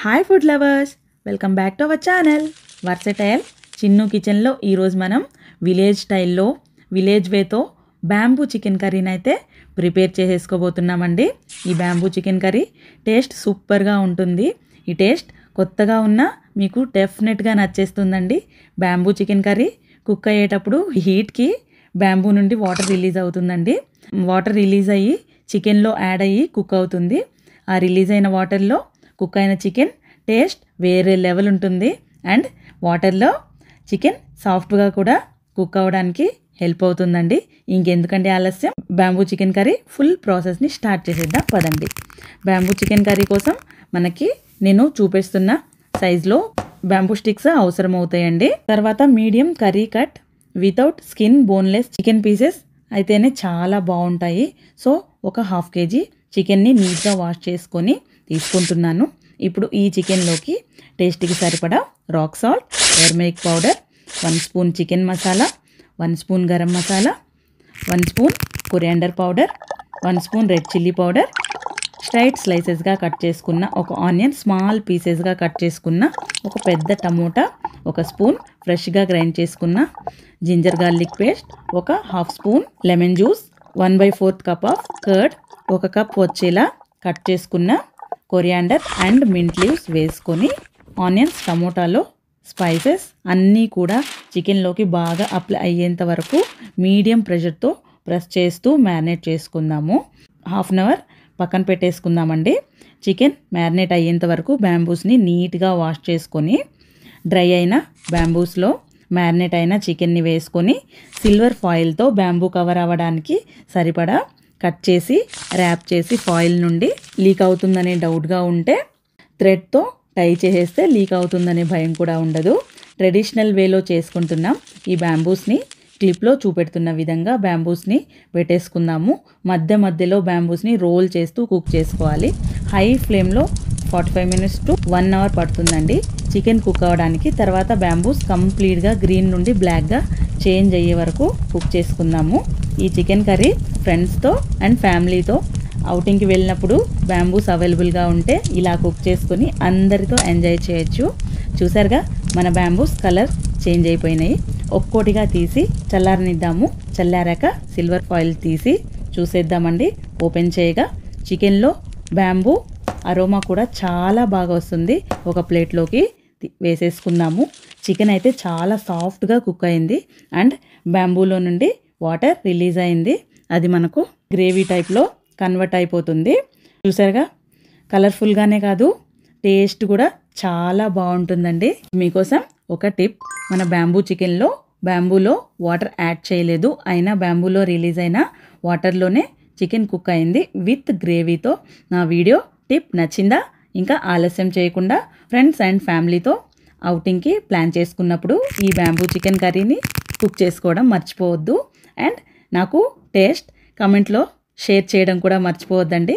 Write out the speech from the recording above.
Hi food lovers, welcome back to our channel versatile Chinnu కిచెన్లో. ఈరోజు మనం విలేజ్ స్టైల్లో విలేజ్ వేతో బ్యాంబూ చికెన్ కర్రీని అయితే ప్రిపేర్ చేసేసుకోబోతున్నామండి. ఈ బ్యాంబూ చికెన్ కర్రీ టేస్ట్ సూపర్గా ఉంటుంది. ఈ టేస్ట్ కొత్తగా ఉన్నా మీకు డెఫినెట్గా నచ్చేస్తుందండి. బ్యాంబూ చికెన్ కర్రీ కుక్ అయ్యేటప్పుడు హీట్కి బ్యాంబూ నుండి వాటర్ రిలీజ్ అవుతుందండి. వాటర్ రిలీజ్ అయ్యి చికెన్లో యాడ్ అయ్యి కుక్ అవుతుంది. ఆ రిలీజ్ అయిన వాటర్లో కుక్ అయిన చికెన్ టేస్ట్ వేరే లెవెల్ ఉంటుంది. అండ్ వాటర్లో చికెన్ సాఫ్ట్గా కూడా కుక్ అవ్వడానికి హెల్ప్ అవుతుందండి. ఇంకెందుకంటే ఆలస్యం, బ్యాంబూ చికెన్ కర్రీ ఫుల్ ప్రాసెస్ని స్టార్ట్ చేసేద్దాం పదండి. బ్యాంబూ చికెన్ కర్రీ కోసం మనకి నేను చూపిస్తున్న సైజులో బ్యాంబూ స్టిక్స్ అవసరం అవుతాయండి. తర్వాత medium curry cut without skin boneless chicken pieces అయితేనే చాలా బాగుంటాయి. సో ఒక హాఫ్ కేజీ చికెన్ని నీట్గా వాష్ చేసుకొని తీసుకుంటున్నాను. ఇప్పుడు ఈ చికెన్లోకి టేస్ట్కి సరిపడా rock salt, turmeric powder, 1 spoon chicken masala, 1 spoon garam masala, 1 spoon coriander powder, 1 spoon red chilli powder, straight స్లైసెస్గా కట్ చేసుకున్న ఒక ఆనియన్, స్మాల్ పీసెస్గా కట్ చేసుకున్న ఒక పెద్ద టమోటా, 1 స్పూన్ ఫ్రెష్గా గ్రైండ్ చేసుకున్న జింజర్ గార్లిక్ పేస్ట్, ఒక half spoon lemon juice, 1/4 cup of curd, 1 cup వచ్చేలా కట్ చేసుకున్న కొరియాండర్ అండ్ మింట్ లీవ్స్ వేసుకొని ఆనియన్స్, టమోటాలో స్పైసెస్ అన్నీ కూడా చికెన్లోకి బాగా అప్లై అయ్యేంత వరకు మీడియం ప్రెషర్తో ప్రెస్ చేస్తూ మ్యారినేట్ చేసుకుందాము. హాఫ్ అన్ అవర్ పక్కన పెట్టేసుకుందామండి. చికెన్ మ్యారినేట్ అయ్యేంత వరకు బ్యాంబూస్ని నీట్గా వాష్ చేసుకొని డ్రై అయిన బ్యాంబూస్లో మ్యారినేట్ అయిన చికెన్ని వేసుకొని సిల్వర్ ఫాయిల్తో బ్యాంబూ కవర్ అవ్వడానికి సరిపడా కట్ చేసి ర్యాప్ చేసి ఫాయిల్ నుండి లీక్ అవుతుందనే డౌట్గా ఉంటే థ్రెడ్తో టై చేసేస్తే లీక్ అవుతుందనే భయం కూడా ఉండదు. ట్రెడిషనల్ వేలో చేసుకుంటున్నాం. ఈ బ్యాంబూస్ని క్లిప్లో చూపెడుతున్న విధంగా బ్యాంబూస్ని పెట్టేసుకుందాము. మధ్యలో బ్యాంబూస్ని రోల్ చేస్తూ కుక్ చేసుకోవాలి. హై ఫ్లేమ్లో 45 మినిట్స్ టు 1 అవర్ పడుతుందండి చికెన్ కుక్ అవ్వడానికి. తర్వాత బ్యాంబూస్ కంప్లీట్గా గ్రీన్ నుండి బ్లాక్గా చేంజ్ అయ్యే వరకు కుక్ చేసుకుందాము. ఈ చికెన్ కర్రీ ఫ్రెండ్స్తో అండ్ ఫ్యామిలీతో అవుటింగ్కి వెళ్ళినప్పుడు బ్యాంబూస్ అవైలబుల్గా ఉంటే ఇలా కుక్ చేసుకొని అందరితో ఎంజాయ్ చేయొచ్చు. చూసారుగా మన బ్యాంబూస్ కలర్ చేంజ్ అయిపోయినాయి. ఒక్కోటిగా తీసి చల్లారనిద్దాము. చల్లారాక సిల్వర్ ఫాయిల్ తీసి చూసేద్దామండి. ఓపెన్ చేయగా చికెన్లో బ్యాంబూ అరోమా కూడా చాలా బాగా వస్తుంది. ఒక ప్లేట్లోకి వేసేసుకుందాము. చికెన్ అయితే చాలా సాఫ్ట్గా కుక్ అయింది అండ్ బ్యాంబూలో నుండి వాటర్ రిలీజ్ అయింది. అది మనకు గ్రేవీ టైప్లో కన్వర్ట్ అయిపోతుంది. చూసారుగా, కలర్ఫుల్గానే కాదు టేస్ట్ కూడా చాలా బాగుంటుందండి. మీకోసం ఒక టిప్, మన బ్యాంబూ చికెన్లో బ్యాంబూలో వాటర్ యాడ్ చేయలేదు, అయినా బ్యాంబూలో రిలీజ్ అయిన వాటర్లోనే చికెన్ కుక్ అయింది విత్ గ్రేవీతో. నా వీడియో టిప్ నచ్చిందా? ఇంకా ఆలస్యం చేయకుండా ఫ్రెండ్స్ అండ్ ఫ్యామిలీతో అవుటింగ్కి ప్లాన్ చేసుకున్నప్పుడు ఈ బ్యాంబూ చికెన్ కర్రీని కుక్ చేసుకోవడం మర్చిపోవద్దు. అండ్ నాకు టేస్ట్ కమెంట్లో షేర్ చేయడం కూడా మర్చిపోవద్దండి.